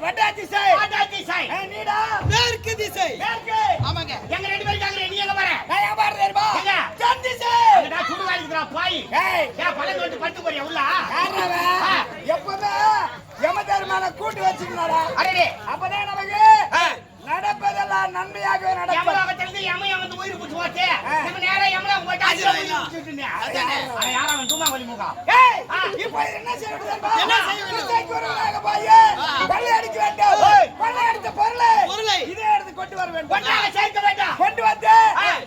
வட திசை. நீடா மேற்கு திசை. ஆமாங்க. எங்க ரெண்டு பேரும் கேக்குறேன், நீ எங்க போற? நான் எங்க போறது தெரியுமா? தென் திசை. நான் சுடு வேலைக்குறா பாய். ஏன் பழங்க வந்து படுத்து போறியா உள்ள? எப்பவுமே யமதர்மான கூட்டி வச்சுக்கணும்டா. அடடே, அப்பதான் நமக்கு நடப்பதெல்லாம் நன்மையாகவே நடக்கும். யமலோகத்திலிருந்து யமன் வந்து உயிர் குச்சி போச்சு. நம்ம நேரா யமலோகம் போயிட்டு அங்க உயிர் குச்சிட்டுனே. அட யாரா அவன் தூமா கொல்லி மூக்கா. இப்போ என்ன செய்யணும் தெரியுமா? என்ன செய்யணும்? குருவாக போய் கொள்ளை அடிக்க வேண்டும். கொள்ளை அடித்த பொருளை இதே எடுத்து கொண்டு வர வேண்டும். கொண்டால சேர்க்க வேண்டாம். கொண்டு வந்து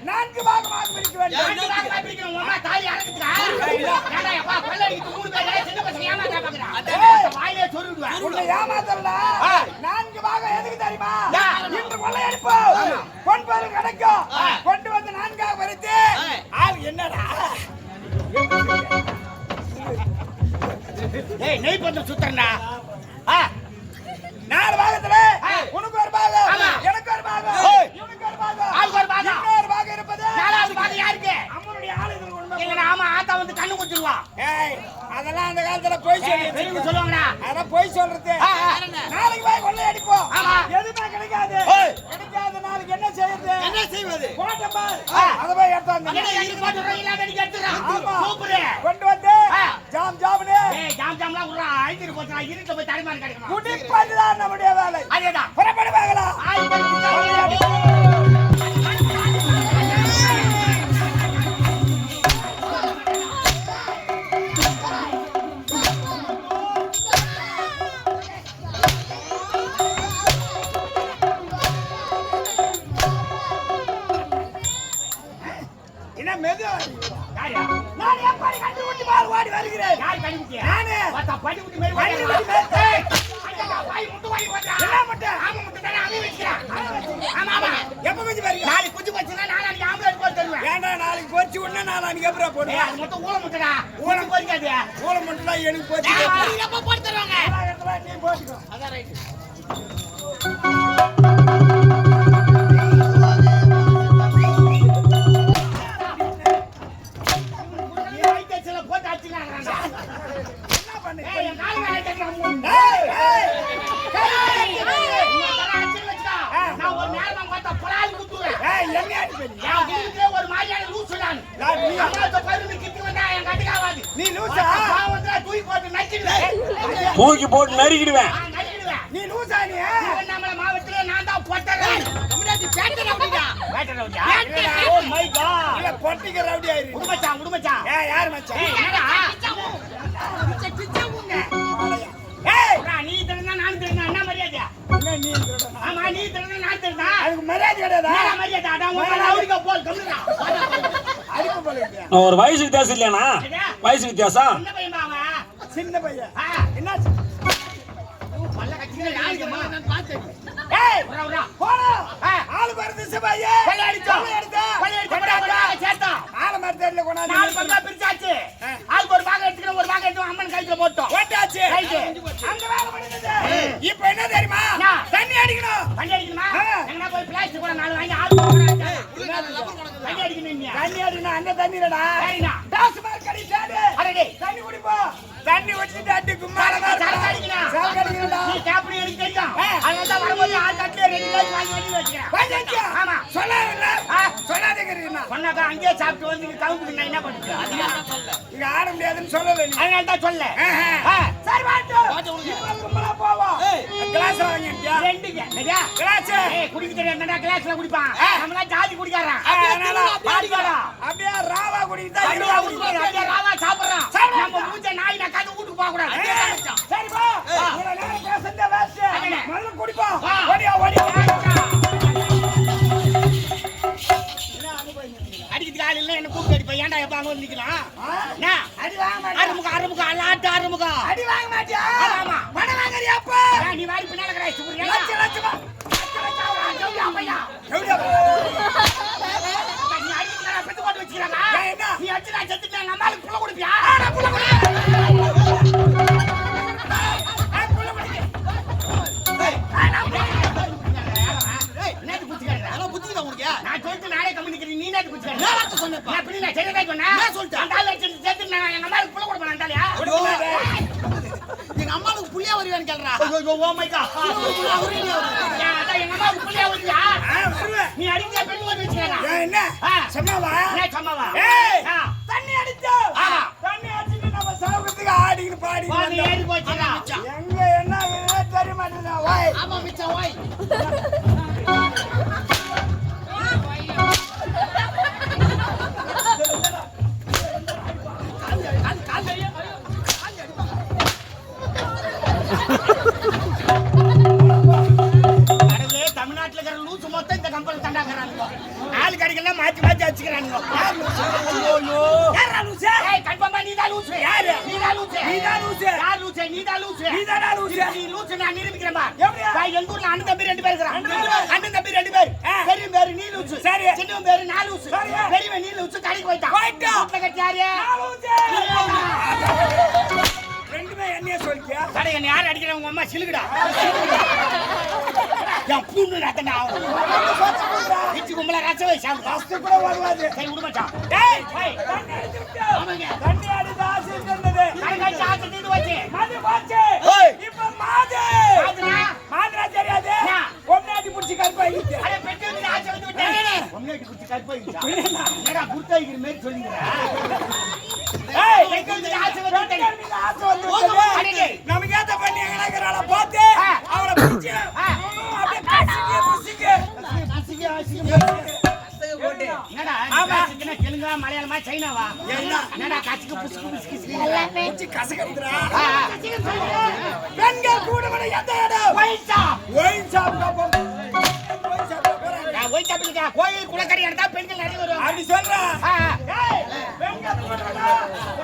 4 பாகமாக பிரிக்க வேண்டும். 4 பாகமாக பிரிக்கணும். உம்மா தாலி அடக்குறா. ஏடா அப்பா கொள்ளை அடிக்கு 3 பேர் சின்ன பசங்க ஏமாத்தா பாக்குறா. வாயிலே சொருடுவா. உன்னை ஏமாத்தலடா. 4 பாகம் எதுக்கு தெரியுமா? இன்று கொள்ளை அடிப்போம். பொன்பொருள் கிடைக்கும். கொண்டு வந்து 4ஆக பிரித்து ஆள் என்னடா? ஏய் நெய் பந்தம் சுத்தறடா. 4 பாகத்துல உனக்கு ஒரு பாகம், எனக்கு ஒரு பாகம், இவனுக்கு ஒரு பாகம், ஆளுக்கு ஒரு பாகம். இன்னொரு பாகம் இருப்பது 4வது பாகம் யாருக்கு? அம்மனுடைய ஆளுக்கு கொண்டு. இல்ல ஆமா ஆத்தா வந்து கண்ணு குத்திடுவா. அதெல்லாம் அந்த காலத்துல போய் பெரியவங்க சொல்லுவாங்கடா. அதான் போய் சொல்றது. நாளைக்கு போய் கொள்ளை அடிப்போம். எதுவுமே கிடைக்காது. கிடைக்காத நாளைக்கு என்ன செய்யறது? என்ன செய்வது? கோட்டை பார். அத போய் எடுத்தாங்க. இது போட்டு ரயிலா வெடிக்க எடுத்துறான். சூப்பர். கொண்டு வந்து ஜாம் ஜாம்னே. ஏய் ஜாம் ஜாம்லாம் உள்ள ஐந்திரு போச்சா இருட்ட போய் தடிமாரி கிடைக்குமா? குடிப்பதுதான் நம்முடைய வேலை. அதேதான். புறப்படுவாங்களா? நான் எப்படி கண்டுபிடி பால் ஓடி வருகிறேன்? யார் கண்டுபிடியா? நானே. வாடா படிக்குட்டி மேல வண்டி வாடா. வண்டி. ஏய் அடடா வாய் முட்டு வாய் போடா. என்ன முட்டை? ஆமா முட்டு தான அவன் வெச்சுறான். ஆமா ஆமா. எப்ப குஞ்சு பாருங்க? நாளைக்கு குஞ்சு போச்சுனா நாளைக்கு ஆம்பளை போட்டு தருவேன். ஏண்டா நாளைக்கு போச்சு உடனே நாளைக்கு அப்புறம் போடு. ஏய் அது மொத்தம் ஊள முட்டடா. ஊள போறிக்காதே. ஊள முட்டலாம் எனக்கு போச்சு. ஏய் எப்ப போட்டு தருவாங்க? நீ போட்டுக்கோ. அதான் ரைட். தூக்கி போட்டு நறுக்கிடுவேன். நீ லூசா நீ? நம்மள மாவட்டத்துல நான் தான் போட்டறேன். கம்மியாடி பேட்டர் ரவுடிடா. பேட்டர் ரவுடியா? Oh my god. இல்ல பொட்டிக்க ரவுடி ஆயிரு. உடுமச்சான். யார் மச்சான்? ஏய் என்னடா? கிச்சாவுங்க. ஏய் நீ திருந்தா நான் திருந்தா என்ன மரியாதை? என்ன நீ திருந்தா? ஆமா நீ திருந்தா நான் திருந்தா. அதுக்கு மரியாதை கிடையாதா? என்ன மரியாதை? அட உங்க ரவுடிக்கு போல் கம்மிடா. அதுக்கு போல இல்லையா? ஒரு வயசு வித்தியாசம் இல்லையாண்ணா? வயசு வித்தியாசம். சின்ன பையன் பாவா. சின்ன பையன். என்ன பல்ல கட்டிங்க யாருமா நான் பார்த்தேன். ஏய் வரா போடா. ஆளு வருது சிபாயே. கொலை அடிச்சா. சேத்தா. ஆளு மரத்துல கொண்டாந்து 4 பங்கா பிரிச்சாச்சு. ஆளுக்கு ஒரு பாகம் எடுத்துக்கணும், ஒரு பாகம் எடுத்து அம்மன் கையில போட்டோம். போட்டாச்சு. அங்க வேலை முடிஞ்சது. இப்போ என்ன தெரியுமா? தண்ணி அடிக்கணும். தண்ணி அடிக்கணுமா? எங்கனா போய் பிளாஸ்டிக் கூட 4 வாங்கி ஆளு போடுறாங்க. தண்ணி அடிக்கணும் நீ. தண்ணி அடிக்கணும் அந்த தண்ணி இல்லடா. சரிடா. டாஸ்மார்க் அடி சாடு. அடடே தண்ணி குடிப்போம். தண்ணி குடிச்சிட்டு அடி கும்மாரமா சரக்கு அடிக்கணும். சரக்கு அடிக்கணும்டா. நீ கேப்னி எடுத்து தெரியும். அதனால தான் வரும்போது ஆள் தட்டிலே 2 கிலோ வாங்கி வச்சிக்கிறேன். வாங்கிச்சா? ஆமா. சொல்லாதல்ல? சொல்லாதேங்கறீனா? சொன்னாக்க அங்கேயே சாப்பிட்டு வந்து கவுக்கு நான் என்ன பண்ணுறது? அதுதான் சொல்ல. இங்க ஆட முடியாதுன்னு சொல்லல நீ. அதனால தான் சொல்ல. சரி வாட்டு. இப்போ கும்பலா போவோம். கிளாஸ் வாங்கிட்டியா? 2ங்க. சரியா? கிளாஸ். ஏய் குடிக்க தெரியாதடா கிளாஸ்ல குடிப்பான். நம்மள ஜாதி குடிக்காரன். அதனால பாடிக்காரா. அப்படியே ராவா குடித்தா இருவா குடிப்பான். அப்படியே ராவா சாப்பிடுறான். நம்ம மூஞ்ச நாய் நான் கது வீட்டுக்கு போக கூடாது. சரி போ. இவர நேரா பேசந்த வேஸ்ட். முதல்ல குடிப்போம். ஓடியா ஓடியா. அடிக்கிறதுக்கு ஆள் இல்ல என்ன கூப்பிட்டு அடிப்பேன். ஏன்டா எப்ப அங்க வந்து நிக்கலாம்? என்ன? அடி வாங்க மாட்டியா? அறுமுக அல்லாட்டு அறுமுக. அடி வாங்க மாட்டியா? ஆமா. மன வாங்கறியா அப்ப? நீ வாரி பின்னால கரை சுப்புறியா? லட்சமா. ஜவுடியா பையா. ஜவுடியா. நீ அடிக்கிறா பெத்து போட்டு வச்சிரடா. என்ன? நீ அடிச்சா செத்துட்டா நம்ம ஆளுக்கு புள்ள குடிப்பியா? நான் புள்ள குடி. நான் சொல்லிட்டு நானே கம்மி நிக்கிறேன். நீ நேத்து குடிச்ச. நான் வார்த்தை சொன்னேப்பா. நான் பின்ன சரியா சொன்னா. நான் சொல்லிட்டேன். அந்த ஆளு செத்து நான் எங்க அம்மாக்கு புள்ள கொடுப்பேன் அந்தாலியா. எங்க அம்மாவுக்கு புள்ளியா வருவேன்னு கேள்றா. Oh my god. அதான் எங்க அம்மாவுக்கு புள்ளியா வருவியா? வருவேன். நீ அடிச்ச பெண் வந்து வச்சுக்கடா. என்ன சும்மாவா? என்ன சம்மாவா? ஏய் ஆ. தண்ணி அடிச்சோம். ஆமா. தண்ணி அடிச்சிட்டு நம்ம சாவுறதுக்கு ஆடிக்கிட்டு பாடி வா, நீ ஏறி போச்சுடா. எங்க என்ன ஆகுதுன்னே தெரிய மாட்டேங்குதா? ஓய் ஆமா மிச்சம் ஓய். கடவுளே, தமிழ்நாட்டுல இருக்கிற லூசு மொத்தம் இந்த கம்பெனி தண்டாக்குறானுங்க. ஆளு கடைக்கெல்லாம் மாத்தி மாத்தி வச்சுக்கிறானுங்க. யாரா லூசு? ஏய், கன்ஃபார்மா நீதான் லூசு. யாரு? நீதான் லூசு. நீதான் லூசு. யார் லூசு? நீதான் லூசு. நீதானா லூசு? நீ லூசு, நான் நிரூபிக்கிறேன் பார். எப்படியா? பாய், எங்க ஊர்ல அண்ணன் தம்பி 2 பேர் இருக்கிறான். ரெண்டு பேரு? அண்ணன் தம்பி 2 பேர். பெரியவன் பேரு நீ லூசு. சரி. சின்னவன் பேரு நான் லூசு. சரி. பெரியவன் நீ லூசு, கடைக்கு போயிட்டான். போயிட்டான். வீட்டுல கட்டி யாரு? நான் லூசு. நீ. ரெண்டுமே என்னைய சொல்லியா? கடை என்னை யார் அடிக்கிறா? உங்க அம்மா சிலுக்குடா. என் பூண்டு ரத்தம் ஆகும். இச்சு கும்பல ரசம் வை சாப்பிடு. ஃபர்ஸ்ட் கூட வருவாது. சரி விட மாட்டான். டேய் ஏய், தண்ணி அடிச்சு விட்டோம். ஆமாங்க. தண்ணி அடிச்சு ஆசை இருந்தது. கடை கழிச்சு ஆச்சு தீர்ந்து போச்சு. மது போச்சு. ஏய். இப்ப மாது. மாதுனா? மாதுனா தெரியாது. என்ன? ஒன்னாடி புடிச்சு கருப்பாயிடுச்சு. அட பெட்டி வச்சு ஆச்சு வந்து விட்டேன். ஒன்னேடி குச்சி கற்பைச்சா. என்னடா குர்தாய்கிற மாதிரி சொல்லிங்கடா. ஏய் எங்க வந்து ஆச்சு வந்து விட்டேன். பெண்கள் ஆசை வந்து போதுமா? விட்டது. அடடே. நமக்கு ஏத்த பண்ணி எங்கனால பார்த்து அவளை பிடிச்சு அப்படியே கசிக்க புசிக்க. என்னடா ஆமா. நீ தெலுங்கா மலையாளமா சைனாவா? என்னடா கச்சிக்கு புசுக்கு புசுக்கு புடிச்சு கசகத்துறா. ஆ. பெண்கள் கூடுவன எந்த இடம்? Wine shop. ஒயின் ஷாப் போறோம். ஒயின் ஷாப் போறோம். நான் ஒயின் ஷாப்ல கோயில் குளக்கறி எடுத்தா பெண்கள் நிறைய வருவாங்க. அப்படி சொல்றா. ஆ. ஏய் பெண்கள் கூடுவன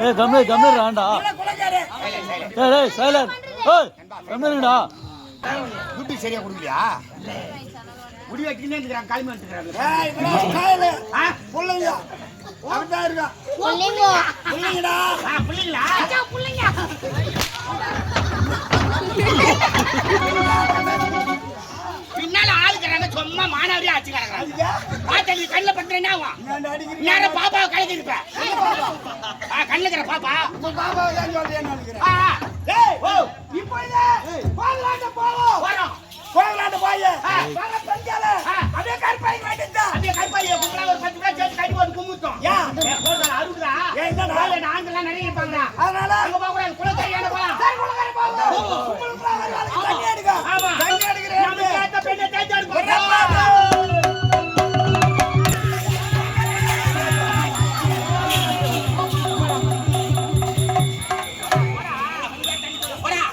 ஏய் கம்மிரு ராண்டா குலகாரே. ஏய் ஏய் சைலண்ட் ஏய் கம்மிருடா துட்டு சரியா கொடுக்கலையா? முடி வெட்டினே இருக்கிறான், காலி வந்துக்கிறாங்க. ஏய் இதெல்லாம் காயல. ஆ? புள்ளைங்க. அப்படிதான் இருக்கா. புள்ளைங்கடா. பிள்ளைங்களா? பிள்ளைங்க. பின்னால ஆளுக்கிறாங்க, சும்மா மானாவரியா ஆச்சுக்கிறாங்க. அதுக்கா? பாத்தலி கண்ணில் பண்றேன்னா நான் அடிக்கிறேன். நேரம் பாப்பாவை கலக்கி இருப்பேன். கண்ணுல இருக்கிற பாப்பா. உங்க பாபாவை தான் சொல்றேன்னு நினைக்கிறேன். ஆ, ஏய் ஓ, இப்போ இது கோவிலாண்ட போவோம். வரோம். கோவிலாண்ட போய் ஆ. வர பெண்கள ஆ. அப்படியே கருப்பாய் மாட்டேன். அப்படியே கைப்பாடியை கும்பலா ஒரு 10 பேர் சேர்த்து கட்டி போட்டு கும்பிட்டோம். ஏன்? போதும் அறுக்குறா. ஏன் என்னடா? ஆண்கள்லாம் நிறைய இருப்பாங்கடா. அதனால அங்க போக கூடாது, குளக்கரையான போலாம். சரி குலகாரே போவோம். உங்களுக்குலாம் ஒரு நாளைக்கு தண்ணி எடுங்க. ஆமா. தண்ணி எடுக்கிறேன். நமக்கு ஏத்த பெண்ணை தேடி எடுப்போம். ஒரே பாட்டு. போடா.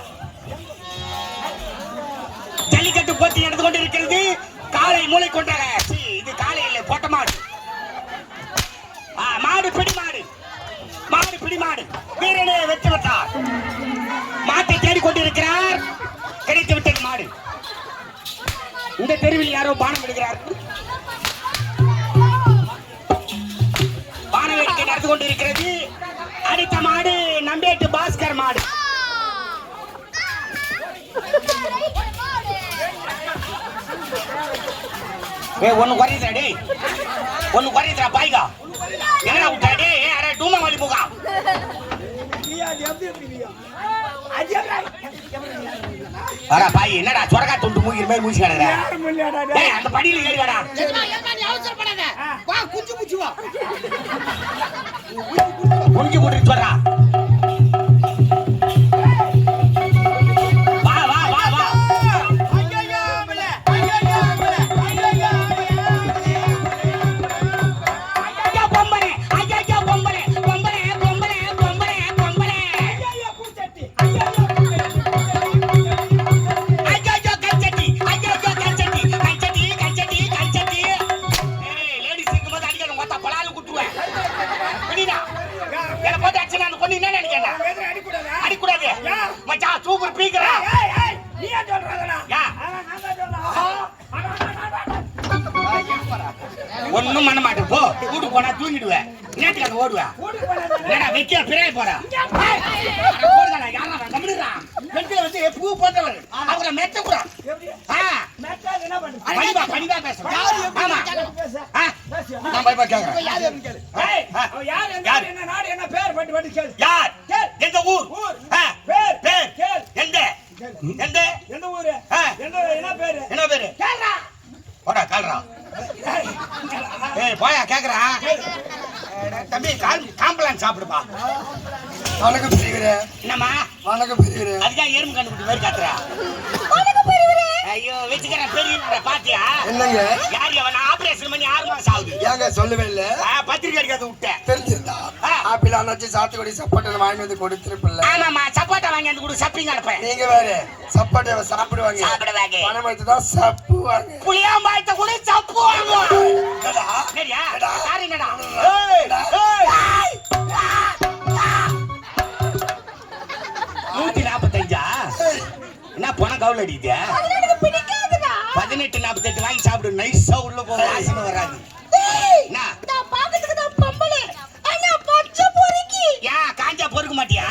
ஜல்லிக்கட்டு போட்டி நடந்து கொண்டிருக்கிறது. காலை மூளை கொண்டாங்க. இது காலை இல்லை, பொட்ட மாடு. மாடு பிடி மாடு. மாடு பிடி மாடு. வீரனே வெற்றி பெற்றார். மாட்டை தேடிக் கொண்டிருக்கிறார். கிடைத்து விட்டது மாடு. இந்த தெருவில் யாரோ பானம் விடுகிறார். பான வேடிக்கை நடந்து கொண்டிருக்கிறது. அடித்த மாடு நம்பேட்டு பாஸ்கர் மாடு. ஒன்னு குறையுதா டேய், ஒன்னு குறையுதா பாய்கா. என்னடா விட்டா டேய்? அரே டூமா வாலி போகா. நீயா அது எப்படி இருக்கீங்க? அது அரா பாய், என்னடா சொரகா துண்டு மூக்கிற மாதிரி மூசி கிடக்குற? யாரு முன்னாடா? டேய், அந்த படியில ஏறி வாடா. நீ அவசரப்படாத. வா குஞ்சு குஞ்சு வா. குனிஞ்சு போட்டு சொல்றா. வா வா வா வா. ஐயையோ மல. ஐயையோ மல. ஐயையோ ஐயா பொம்பளை, ஐயா பொம்பளை, பொம்பளை பொம்பளை பொம்பளை பொம்பளை. ஐயையோ பூச்சட்டி. ஐயையோ பூச்சட்டி. ஐயா கஞ்சட்டி, ஐயா கஞ்சட்டி, கஞ்சட்டி கஞ்சட்டி கஞ்சட்டி. ஏய் லேடிஸ் இருக்கும்போது அடிக்காத, மொத்த பலால குட்டுவேன். புரியுதா? என்ன போட்டு அடிச்சு நான் கொண்டு என்ன நினைக்கிறேன்? எதிர அடிக்கூடாதா? அடிக்கூடாது. மச்சான் சூப்பர் பீக்கரா. ஏய் ஏய் நீ ஏன் சொல்றடா? யா. நான் தான் சொல்றேன். ஒண்ணும் பண்ண மாட்டேன். போ வீட்டுக்கு போனா தூங்கிடுவேன். நேற்றுக்கு அங்க ஓடுவேன். கூட்டி போறானே. என்னடா வெக்கிய பிராய் போறா? போடுறா, யாரா கம்மிடுறா. பெண்களை வந்து பூ போட்டவர். அவரை மெத்த கூட. எப்படி? ஆ, மேட்டா என்ன பண்ணு? பணிவா பேசுறேன். யாரு எப்படி ஆமா. பேச? ஆ, பேசு. நான் பயப்பட கேக்குறேன். யாரு எப்படி கேளு? ஏய் அவன் யார் எங்க யாரு? என்ன நாடு என்ன பேர் பட்டு பட்டு கேளு. யார்? கேள். எந்த ஊர்? ஊர். ஆ, பேர். பேர். கேள். எந்த எந்த எந்த ஊரு ஆ. என்ன பேரு என்ன பேரு கேளுடா. போடா கால்றா ஏய் போயா கேக்குறான் தம்பி காம்பளான் சாப்பிடுப்பா வணக்கம் பெரியவரே. என்னம்மா வணக்கம் பெரியவரே. அதுதான் எறும்பு கண்டுபிடி மாதிரி காத்துறா ஐயோ வச்சுக்கிறேன் பெரிய பாத்தியா என்னங்க யார் அவன் ஆபரேஷன் பண்ணி 6 மாசம் ஆகுது ஏங்க சொல்லவே இல்ல. பத்திரிக்கை அடிக்காத விட்டேன் தெரிஞ்சிருந்தா ஆப்பிள் அண்ணாச்சி சாத்துக்குடி சப்பாட்டை வாங்கி வந்து கொடுத்துருப்பில்ல. ஆமாமா சப்பாட்டா வாங்கி வந்து கொடு சப்பிங்க அனுப்பேன் நீங்க வேற சப்பாட்டை சாப்பிடுவாங்க, சாப்பிடுவாங்க பணம் எடுத்து தான் சப்புவாங்க. புளியாம்பாயத்தை கூட சப்புவாங்க என்னடா? சரியா யாரு என்னடா ஏய், ஏய். 145 ஏய், என்ன பணம் கவுல் அடிக்குது 1848 வாங்கி சாப்பிடு நைஸா உள்ள போக வாசனை வராது என்ன ஏன் காஞ்சா பொறுக்க மாட்டியா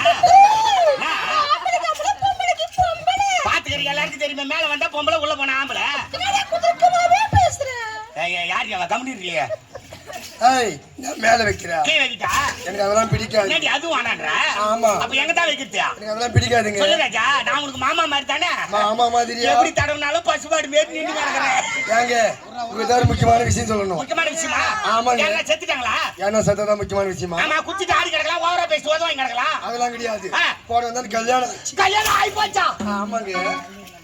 பாத்துக்கிறீங்க எல்லாருக்கும் தெரியுமா மேல வந்தா பொம்பளை உள்ள போன ஆம்பளை யாரு அவ கம்மிடுறியே ஏய், நான் மேல வைக்கிறேன். கீழே வைக்கிட்டா எனக்கு அதெல்லாம் பிடிக்காது. என்னடி அதுவும் வேணான்றா ஆமா. அப்ப எங்க தான் வைக்கிறதா எனக்கு அதெல்லாம் பிடிக்காதுங்க. சொல்லு ராஜா நான் உனக்கு மாமா மாதிரி தானே ஆமா மாதிரியா? எப்படி தடவுனாலும் பசுபாடு மேரி நின்று கிடக்குறேன் ஏங்க உங்களுக்கு ஏதாவது முக்கியமான விஷயம் சொல்லணும். முக்கியமான விஷயமா ஆமாங்க. எல்லாம் செத்துட்டாங்களா ஏன்னா சத்ததான் முக்கியமான விஷயமா? ஆமா குச்சிட்டு ஆடி கிடக்கலாம் ஓவரா பேசி ஓதவாங்க கிடக்கலாம் அதெல்லாம் கிடையாது. ஆ. போன வந்தாலும் கல்யாணம் ஆச்சு. கல்யாணம் ஆகி போச்சா ஆமாங்க.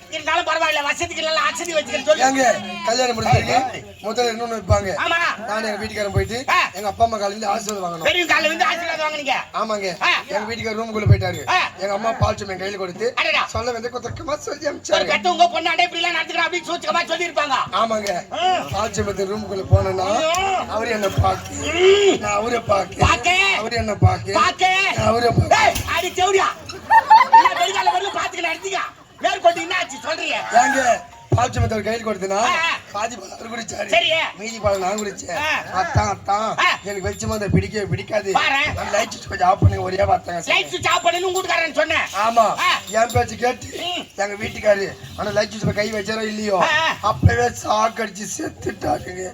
இருந்தாலும் பரவாயில்ல வசதிக்கு எல்லாம் அசதி வச்சுக்கிறேன் சொல்லு ஏங்க கல்யாணம் முடிஞ்சிருக்கு. முதல்ல இன்னொன்னு வைப்பாங்க. ஆமா நான் எங்க வீட்டுக்காரன் போயிட்டு ஆ. எங்க அப்பா அம்மா காலையில ஆசீர்வாதம் வாங்கணும். பெரிய காலையில வந்து ஆசீர்வாதம் வாங்குனீங்க ஆமாங்க. ஆ. எங்க வீட்டுக்காரர் ரூமுக்குள்ள போயிட்டாரு. ஆ. எங்க அம்மா பால் சும்மா கையில கொடுத்து அடடா சொல்ல வந்து குத்தக்கமா சொல்லி ஒரு அனுப்பிச்சாங்க. பெத்த உங்க பொண்ணு அடை இப்படி எல்லாம் நடத்துக்கிறா அப்படின்னு சூச்சகமா சொல்லி இருப்பாங்க ஆமாங்க. பால் சுமத்து ரூமுக்குள்ள போனேன்னா அவரு என்ன பாக்கு, நான் அவரை பாக்கு, பாக்கு. அவரு என்ன பாக்கு, பாக்கு நான் அவரை பாக்கு. ஏய் அடி செவுடியா என்ன பெரிய வரலும் பாத்துக்க நடத்திக்க மேற்கொண்டு என்ன ஆச்சு சொல்றீங்க ஏங்க பால் சுமத்து அவர் கையில் கொடுத்தனா ஆ. பாதி பால் அவர் குடிச்சாரு, சரி மீதி பால் நான் குடிச்சேன். ஆ. அத்தான் ஆ. எனக்கு வச்சுமா அந்த பிடிக்கவே பிடிக்காது. பாரு. அந்த லைட் சுவிட்ச் கொஞ்சம் ஆஃப் பண்ணுங்க ஒரே வார்த்தைங்க. லைட் சுவிட்ச் ஆஃப் பண்ணி கூட்டுக்காரன்னு சொன்னேன் ஆமா. ஆ. என் பேச்சு கேட்டு எங்க வீட்டுக்காரு ஆனா லைட் சுவிட்ச் கை வச்சாரோ இல்லையோ ஆ. அப்பவே சாக்கடிச்சு செத்துட்டாருங்க.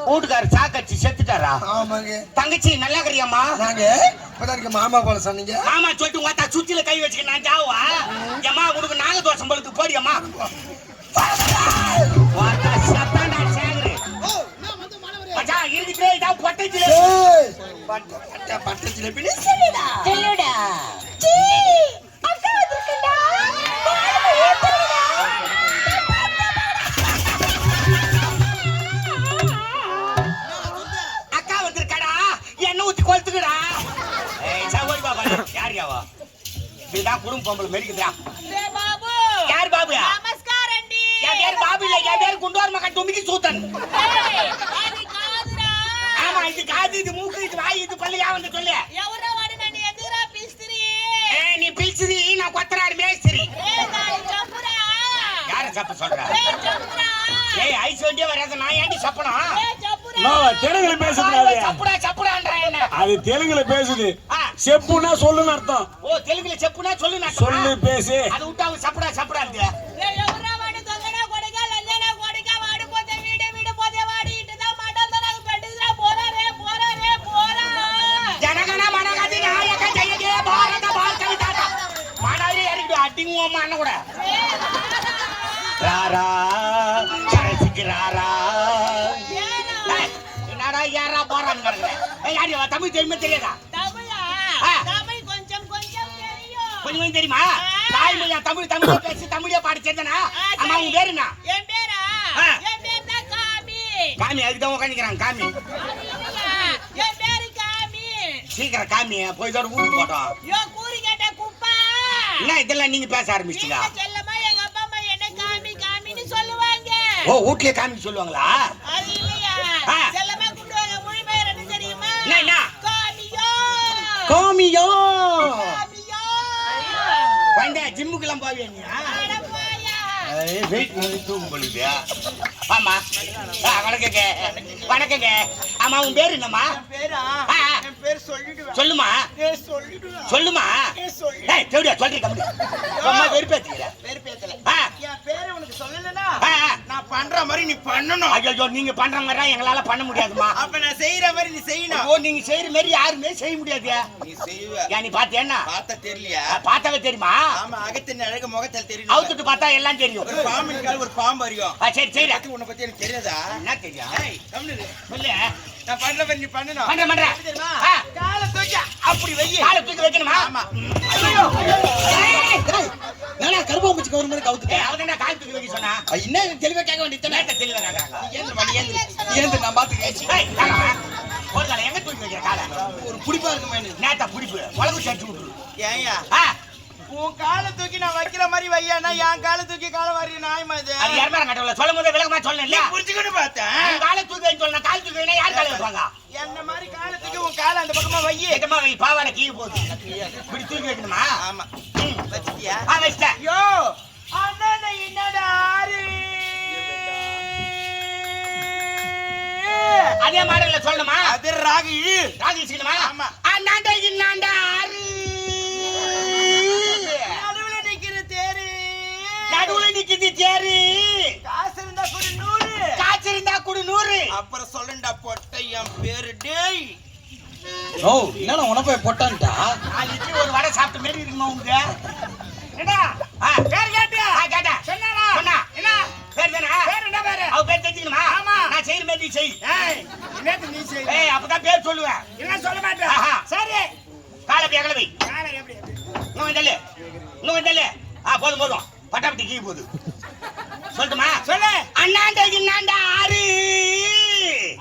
வீட்டுக்காரர் சாக்கடிச்சு செத்துட்டாரா ஆமாங்க. தங்கச்சி நல்லா கறியாமா நாங்க இப்பதான் மாமா போல சொன்னீங்க. மாமா சொல்லிட்டு உங்க சுத்தில கை வச்சுக்க நான் ஜாவா ஏமா உனக்கு நாக தோஷம் பழுக்கு போடியம்மா இருக்குதே இதான் பொட்டச்சில ஏய், பட்ட ஜிலேபி சொல்லுடா. சொல்லுடா அக்கா வந்திருக்காடா என்ன ஊத்தி கொளுத்துக்கடா சகோதரி பாபா யார் யாவா இதுதான் குடும்ப பொம்பளை மெரிக்குதா யார் பாபுயா என் பேர் பாபு இல்ல என் பேர் குண்டோர் மகன் தும்பிக்கி சூத்தன் ஆமா இது காது இது மூக்கு இது வாய் இது பல்லு யா வந்து சொல்லு நீ பில்சிரி நான் கொத்தராரு மேஸ்திரி யார சப்ப சொல்ற ஏய் ஐஸ் வண்டியே வராத நான் ஏன்டி சப்பணும் தெலுங்குல பேசுறாரு. சப்புடா சப்புடான்றா என்ன அது தெலுங்குல பேசுது. ஆ. செப்புனா சொல்லுன்னு அர்த்தம். ஓ தெலுங்குல செப்புனா சொல்லு நான் சொல்லு பேசு. அது விட்டா அவன் சப்புடா சப்புடான்ட்டு ஜனகன மனகதி நாயக ஜெயதே பாரத பால்கவி தாத்தா மாடாவே இறங்கிடு அடிங்குவோமா அண்ணன் கூட ராரா சரசிக்கு ராரா என்னடா யாரா போறான்னு கிடக்குறேன் யாரு தமிழ் தெரியுமா தெரியாதா கொஞ்சம் தெரியுமா தாய்மொழியா தமிழ் தமிழ் பேசி தமிழே பாடி சேர்ந்தனா அம்மா உன் பேரு என்ன காமி அதுதான் உட்காந்துக்கிறான் காமி சீக்கிரம் காமி போய் தான் வீட்டு போட்டோம் என்ன இதெல்லாம் நீங்க பேச ஆரம்பிச்சிட்டீங்க ஓ வீட்லயே காமி சொல்லுவாங்களா என்ன காமியோ வந்த ஜிம்முக்கெல்லாம் போவியா வெயிட் பண்ணி தூக்கும் பொழுது ஆமா வணக்கங்க வணக்கங்க ஆமா உன் பேரு என்னம்மா சொல்லுமா சொல்லுமா சொல்றியா சொல்றீங்க வெறுப்பேத்துக்கிற என் பேரை உனக்கு சொல்லலன்னா நான் பண்ற மாதிரி நீ பண்ணணும். ஐயோ நீங்க பண்ற மாதிரி எங்களால பண்ண முடியாதுமா. அப்ப நான் செய்யற மாதிரி நீ செய்யணும். ஓ நீங்க செய்யற மாதிரி யாருமே செய்ய முடியாது. நீ செய்வ. ஏன் நீ பாத்தியா? பார்த்தா தெரியலையா? பார்த்தாவே தெரியுமா? ஆமா, அகத்தின் அழகு முகத்தில் தெரியும். அவுத்துட்டு பார்த்தா எல்லாம் தெரியும். ஒரு பாம்பின் கால் ஒரு பாம்பு அறியும். சரி சரி. அது உன்னை பத்தி எனக்கு தெரியாதா? என்ன தெரியும்? ஏய், கம்முனு. சொல்லு. நான் பண்ற மாதிரி நீ பண்ணணும். பண்ற. தெரியுமா? ஆ. காலை தூக்கி அப்படி வை. காலை தூக்கி வைக்கணுமா? ஆமா. ஐயோ. நானா கருப்பாம்பூச்சி கவர் மாதிரி கவுத்துட்டேன். அவன் கால் தூக்கி வைக்க சொன்னா. என்ன தெளிவா கேட்க வேண்டியது நேத்த தெளிவா கேக்குறாங்க. ஏன் நான் பாத்துக்கிறேன். ஏய் காலா. ஒரு காலை எங்க தூக்கி வைக்கிற காலை? ஒரு புடிப்பா இருக்குமே எனக்கு. நேத்தா புடிப்பு. உலகு சேர்த்து விட்டுரு. ஏய்யா, ஆ. உன் காலை தூக்கி நான் வைக்கிற மாதிரி வையானா என் காலை தூக்கி காலை வாரி நாயமா இது? அது யார் மேல கட்டல? சொல்லும்போது விளக்கமா சொல்லல. புரிஞ்சுக்கிட்டு பார்த்தேன். உன் காலை தூக்கி வைக்க சொன்னா கால் தூக்கி வைனா யார் காலை வைப்பாங்க? என்ன மாதிரி காலை தூக்கி உன் காலை அந்த பக்கமா வை. ஏகமா வை பாவாடை கீழ போகுது. இப்படி தூக்கி வைக்கணுமா? ஆமா. வச்சிட்டியா? வச்சிட்டேன். யோ அண்ணா என்னடா ஆறு? அதே மாடல்ல சொல்லணுமா? அது ராகு இழு. ராகி சிக்கணுமா? ஆமா. அண்ணாண்ட இன்னாண்ட ஆறு. நடுவுல நிக்கிற தேரு. நடுவுல நிக்குது தேரு. காசு இருந்தா கூட 100. காசு இருந்தா குடு 100. அப்புறம் சொல்லுண்டா பொட்டை என் பேரு டேய். ஓ என்ன உன போய் பொட்டான்டா. நாளைக்கு ஒரு வடை சாப்பிட்ட மாதிரி இருக்குமா உங்களுக்கு? என்னடா? பேர் கேட்டியா? கேட்டா. சொன்னாடா? சொன்னா. என்ன? பேர் தானே? பேர் என்ன பேரு? அவ பேர் தெரிஞ்சுக்கணுமா? ஆமா. நான் செய்யற மாதிரி நீ செய். ஏய், என்னது நீ செய்ய? ஏய் அப்பதான் பேர் சொல்லுவேன். என்ன சொல்ல மாட்டேன். சரி. காலை பேகல வை. காலை எப்படி? இன்னும் வந்தல்ல. போதும் போதும். பட்டாப்பட்டி கீழ போகுது. சொல்லட்டுமா? சொல்லு. அண்ணாண்ட இன்னாண்ட ஆறு.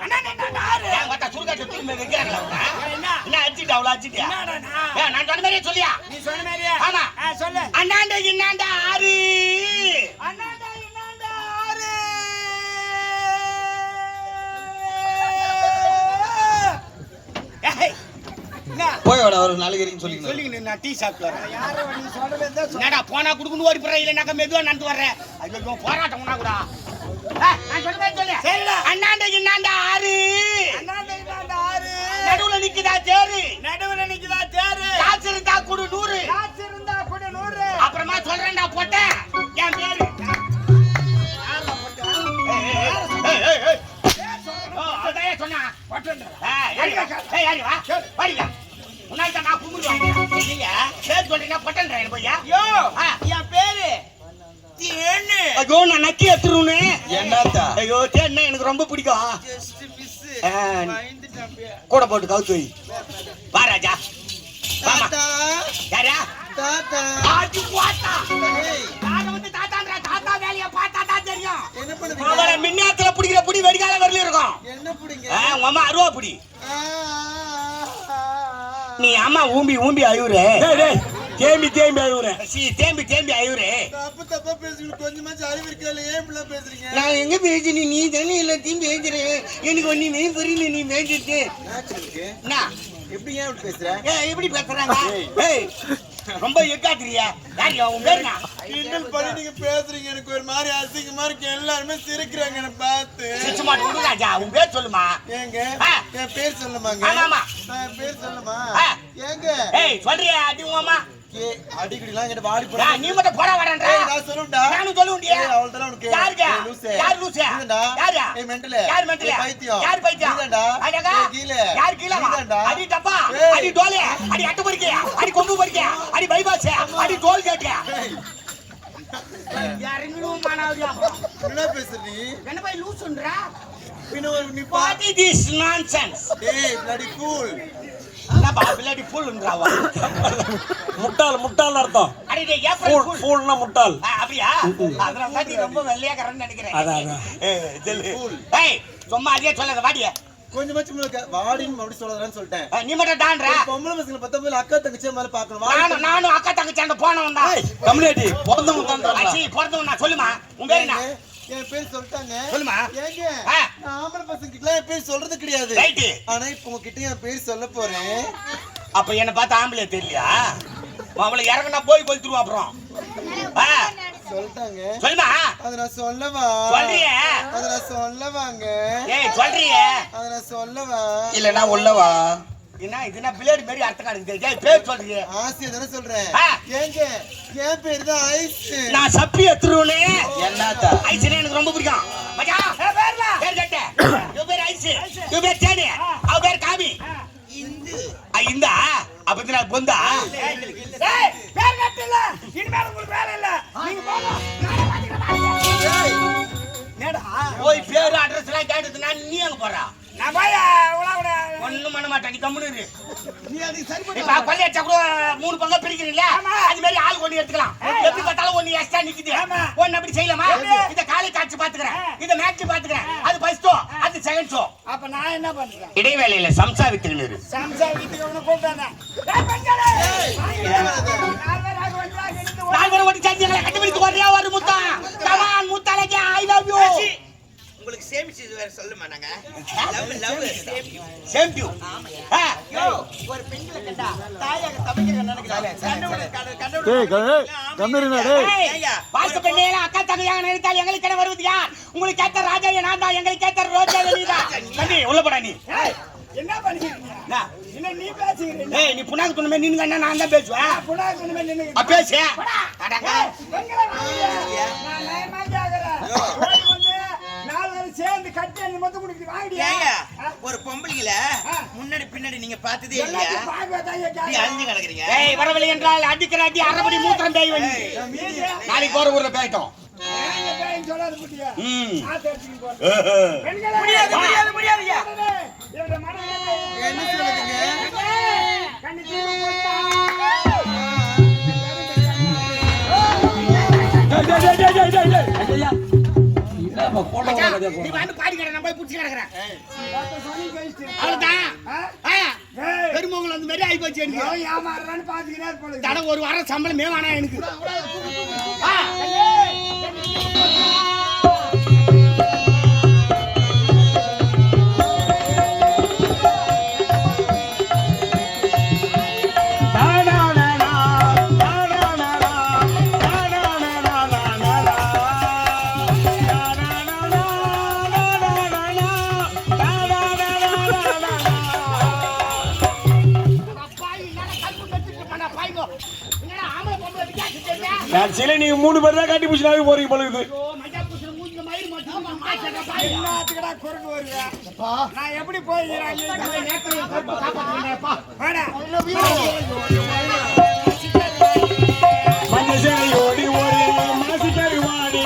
அண்ணாண்ட இன்னாண்ட ஆறு. ஏன் மத்த சுடுகாட்டு தூக்கி மேல வைக்கிறாங்களா அவங்க? என்ன? என்ன அடிச்சிட்டு அவ்வளவு அடிச்சிட்டியா? என்னடா நான்? ஏன் நான் சொன்ன மாதிரியே சொல்லியா? நீ சொன்ன மாதிரியே? ஆமா. சொல்லு. அண்ணாண்ட இன்னாண்ட ஆறு. அண்ணாண்ட இன்னாண்ட ஆறு. ஏய், என்ன? போய் வாடா ஒரு நாளைக்கு சொல்லிக்கணும். சொல்லிங்க நான் டீ சாப்பிட்டு வரேன். யாரோ நீ சொல்லவே தான் சொன்ன. என்னடா போனா குடுக்குன்னு ஓடி போறேன் இல்லைனாக்கா மெதுவா நடந்து வர்றேன். ஐயோ போராட்டம் ஒண்ணா கூட. நான் சொன்ன மாதிரி சொல்லு. சரிடா. அண்ணாண்ட இன்னாண்ட ஆறு. அண்ணாண்ட இன்னாண்ட ஆறு. நடுவுல நிக்குதா தேரு. நடுவுல நிக்குதா தேரு. காசு இருந்தா குடு 100. காசு இருந்தா கூட 100. அப்புறமா சொல்றேன்டா போட்ட என் பேரு. ஏய், ஏய், ஏய். ஓ, அதையே சொன்னா. யாரி வா. வாடிங்க. உன்னால நான் கும்பிடுவேன். இல்லையா? பேர் சொல்றீங்க பொட்டன்றேன் என்ன போய்யா? யோ, என் பேரு தேனு. ஐயோ நான் நக்கி எடுத்துருவேன்னு. என்னத்தா ஐயோ தேன்னா எனக்கு ரொம்ப பிடிக்கும். Just miss. ஆ, பயந்துட்டேன் பே. கூட போட்டு கவுத்து வை. வா ராஜா. வாமா. தாத்தா, யாரா? தாத்தா. ஆஜி போட்டா. ஏய், நான் வந்து தாத்தான்ற தாத்தா வேலைய பார்த்தா தான் தெரியும். என்ன பண்ணுவீங்க? அவரை மின்னாத்துல பிடிக்கிற புடி வெடிகால வரல இருக்கும். என்ன புடிங்க? உங்க அம்மா அருவா புடி. நீ அம்மா ஊம்பி அழுவுற. தேம்பி அழுவுற. தேம்பி அழுவுற. தப்பு தப்பா பேசுறீங்க. கொஞ்சமாச்சும் அறிவு இருக்கா இல்ல? ஏன் இப்படி பேசுறீங்க? நான் எங்க பேசுறீ? நீ தானே எல்லாத்தையும் பேசுறேன். எனக்கு ஒண்ணுமே புரியல நீ பேசிட்டு. என்ன? எப்படி ஏன் இப்படி பேசுற? எப்படி பேசுறாங்க? ஏய் ரொம்ப எக்காத்துறியா? யாரு உன் பேரு என்ன? கிண்டல் பண்ணி நீங்க பேசுறீங்க. எனக்கு ஒரு மாதிரி அசிங்கமா இருக்கு. எல்லாருமே சிரிக்கிறாங்க என்ன பார்த்து. சிச்சு மாட்டு விடு ராஜா. உன் பேர் சொல்லுமா? ஏங்க ஆ. என் பேர் சொல்லுமாங்க? ஆமாமா. என் பேர் சொல்லுமா? ஆ. ஏங்க ஏய் சொல்றியா? அடி உன் அம்மா. அடிக்கடிலாம் என்கிட்ட வாடி போட. நீ மட்டும் போடா வரேன்றா. நான் சொல்லுண்டா. நானும் சொல்லுண்டியா? அவள்தான் உனக்கு. யாருங்க? லூசே. யார் லூசே? நீதான்டா. யாரா? ஏய் மெண்டலே. யார் மெண்டலே? ஏய் பைத்தியம். யார் பைத்தியம்? நீதான்டா. அடடா. ஏய் கீழே. யார் கீழே வா? நீதான்டா. அடி டப்பா. ஏய். அடி டோலே. அடி அட்டு பறிக்க. அடி கொம்பு பறிக்க. அடி பைபாஸ். அடி டோல் கேட்க. ஏய், யாருங்களும் மானாவதியா? என்ன பேசுற நீ? என்ன போய் லூசுன்றா? பின்ன ஒரு நீ What is this nonsense? ஏய் bloody fool. என்ன பாபிலடி ஃபுல்ன்றாவா? முட்டாள் அர்த்தம். அடி டேய் ஏப்ரல் ஃபுல். ஃபுல்னா முட்டாள். அப்படியா? அதனால தான் நீ ரொம்ப வெள்ளையாக்கறன்னு நினைக்கிறேன். அதான். ஏய் ஜெல்லு. ஏய் சும்மா அதே சொல்லாத வாடியே. கொஞ்சமாச்சும் உங்களுக்கு வாடின்னு அப்படி சொல்லாதன்னு சொல்லிட்டேன். நீ மட்டும் டான்றா. பொம்பளை பசங்களை பார்த்தா போல அக்கா தங்கச்சி மாதிரி பார்க்கணும். நானும் அக்கா தங்கச்சி அந்த போனவன் தான். கம்யூனிட்டி பிறந்தவங்க தான். அச்சி பிறந்தவன் நான் சொல்லுமா? உன் பேர் என்ன? என் பேர் சொல்லிட்டாங்க. சொல்லுமா? ஏங்க ஆ. நான் ஆம்பளை பசங்க கிட்ட என் பேர் சொல்றது கிடையாது. ரைட். ஆனா இப்போ உங்ககிட்ட என் பேர் சொல்ல போறேன். அப்ப என்ன பார்த்தா ஆம்பளை தெரியலையா? அவளை இறங்குனா போய் கொளுத்துருவா அப்புறம். சொல்லிட்டாங்க. சொல்லுமா? அத நான் சொல்லவா? சொல்றியே? அத நான் சொல்லவாங்க. ஏய் சொல்றியே? அத நான் சொல்லவா? இல்லனா உள்ளவா என்ன இதுனா பிளேட் மாதிரி அர்த்தம் காணுது. ஏய் பேர் சொல்றியே? ஆசியா தானே சொல்றேன். ஆ. ஏங்க என் பேர் தான் ஐஸ். நான் சப்பி எடுத்துருவனே. என்னத்தா ஐஸ்னா எனக்கு ரொம்ப பிடிக்கும். மச்சான் ஏ, பேர்ல. பேர் கேட்ட இவ பேர் ஐஸ் இவ பேர் தேனி அவ பேர் காமி இந்தா அப்ப இந்த பொந்தா ஏய், பேர் கட்டல. இனிமேல் உங்களுக்கு வேலை இல்ல. நீங்க போங்க. நானே பாத்துக்கிறேன். என்னடா? போய் பேரு அட்ரஸ் எல்லாம் கேட்டதுன்னா நீ எங்க போறா நான் போய் உலகோட ஒண்ணும் பண்ண மாட்டேன் நீ கம்முனு இரு நீ அதுக்கு சரி பண்ணு. இப்ப கொள்ளையடிச்சா கூட 3 பங்கா பிரிக்கிறீங்களா ஆமா. அது மாதிரி ஆள் ஒண்ணு எடுத்துக்கலாம் எப்படி பார்த்தாலும் ஒண்ணு எக்ஸ்ட்ரா நிக்குது ஆமா. ஒண்ணு அப்படி செய்யலாமா இத காலை காட்சி பாத்துக்கிறேன் இத மேட்ச் பாத்துக்கிறேன் அது ஃபர்ஸ்ட் ஷோ அது செகண்ட் ஷோ அப்ப நான் என்ன பண்றேன்? இடைவேளையில சம்சா வித்துக்கிட்டு இரு சம்சா வீட்டுக்கு ஒண்ணு கூப்பிட்டானே. டேய் பெண்களே. நான் வர ஓடி சாஞ்சிங்களா கட்டிபிடிச்சு ஒரே ஒரு முத்தா கமான் முத்தாலஜி ஐ லவ் யூ உங்களுக்கு சேமிச்சு வேற சொல்லுமா நாங்க லவ் சேம் யூ ஒரு பெண்களை கண்டா தாயாக தம்பிக்கிற நினைக்கிறாங்க டேய் கம்மிருடா டேய் பாஸ்க பெண்ணேல அக்கா தங்கையாக நினைத்தால் எங்களுக்கு என்ன வருவது யார் உங்களுக்கு கேட்ட ராஜா நான் தான் எங்களுக்கு கேட்ட ரோஜா நீதான் தம்பி உள்ள போடா நீ என்ன பண்ணிக்கிறீங்க? என்ன நீ பேசுகிறீங்க? ஏய் நீ புனாக்கு துணுமே நின்னு கண்ணா நான் தான் பேசுவேன் புனாக்கு ஒண்ணுமே நின்னு. பேசு பெண்களே வாங்க. நான் நயமா கேக்குறேன். ஓடி வந்து 4 பேரும் சேர்ந்து கட்டி அந்த மொத்த குடிக்கு வாங்கிடியா? ஒரு பொம்பளையில முன்னாடி பின்னாடி நீங்க பார்த்ததே இல்லையா எல்லாத்தையும் பாக்க தான் நீ கேக்குறேன். அழிஞ்சு கிடக்குறீங்க ஏய் வரவில்லை என்றால் அடிக்கிற அடி அரைபடி மூத்திரம் பேய் வந்து நாளைக்கு போற ஊர்ல பேயிட்டோம் ஏங்க பேய் சொல்லாத புட்டியா? ம் நான் தெரிஞ்சுக்கிட்டு போறேன். பெண்களே முடியாதுயா. என்னோட மனநிலை என்ன சொல்லுதுங்க கண்ணு தீவு போட்டா. ஐயா என்னப்பா போட்டோ நீ வந்து பாடி கடை நான் போய் புடிச்சு கிடக்குறேன் டாக்டர் சொல்லி கழிச்சிட்டு. அவ்வளவுதான் ஏய், பெருமோங்கல் அந்த மாதிரி ஆகி போச்சு எனக்கு எவன் ஏமாறுறான்னு பாத்துக்கிட்டே இருப்பாளுங்க. தட ஒரு வாரம் சம்பளம் மேவானா எனக்கு நான் சில நீங்க 3 பேர் தான் காட்டி புடிச்சாவே போறீங்க பழுகுது என்னத்துக்குடா குறுக்கு வருவ? நான் எப்படி போகிறேன்? வாடா. மஞ்ச சேனை ஓடி ஓடி மாசி கருவாடி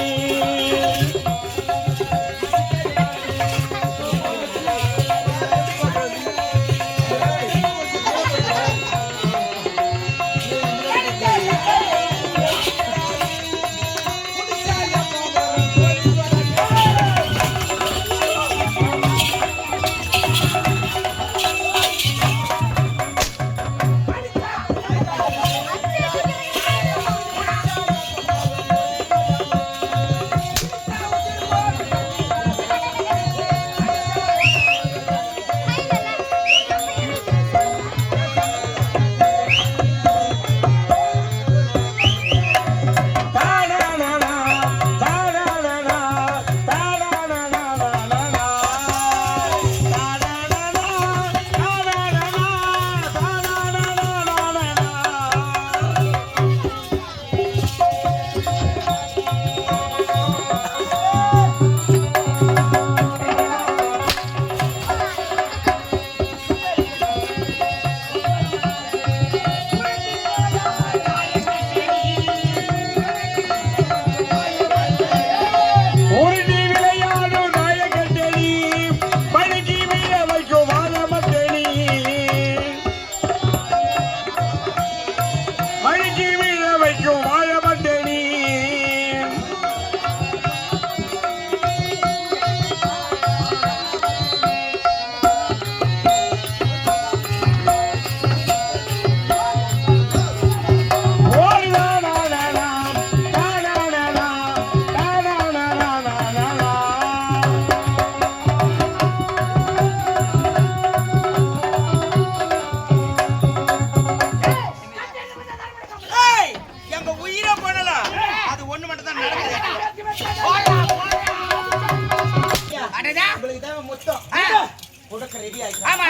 ஆமா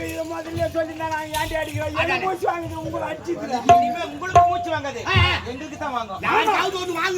இதை முதல்ல சொல்லிருந்தா நான் ஏன்டி அடிக்கிறேன்? என்ன மூச்சு வாங்குது உங்களை அடிச்சுக்கிறேன். இனிமே உங்களுக்கு மூச்சு வாங்காது எங்களுக்கு தான் வாங்கும் யாருக்காவது ஒண்ணு வாங்கு